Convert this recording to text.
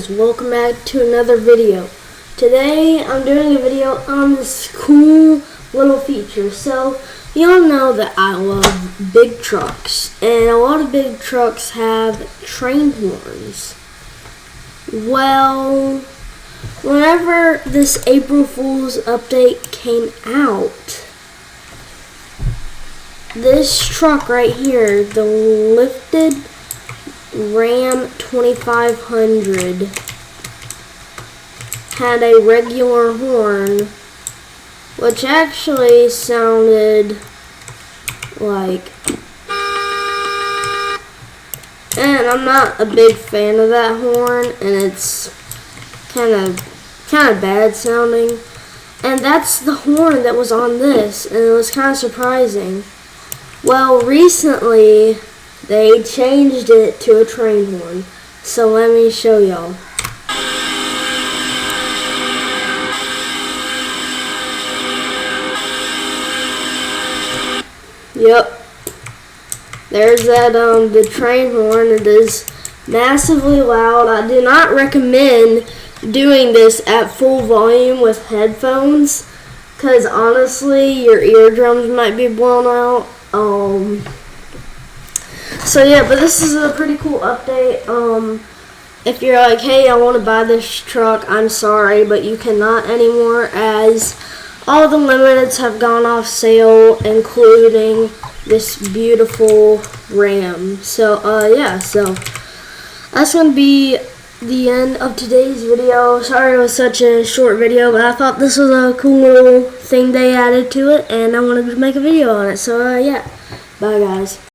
guys, welcome back to another video. Today I'm doing a video on this cool little feature. So y'all know that I love big trucks, and a lot of big trucks have train horns. Well, whenever this April Fool's update came out, this truck right here, the lifted Ram 2500, had a regular horn, which actually sounded like, and I'm not a big fan of that horn, and it's kind of bad sounding. And that's the horn that was on this, and it was kind of surprising. Well, recently they changed it to a train horn, so let me show y'all. Yep, there's that the train horn. It is massively loud. I do not recommend doing this at full volume with headphones, because honestly your eardrums might be blown out. So yeah, but this is a pretty cool update. If you're like, hey, I want to buy this truck, I'm sorry, but you cannot anymore, as all the limiteds have gone off sale, including this beautiful Ram. So yeah, so that's going to be the end of today's video. Sorry it was such a short video, but I thought this was a cool little thing they added to it, and I wanted to make a video on it. So yeah, bye guys.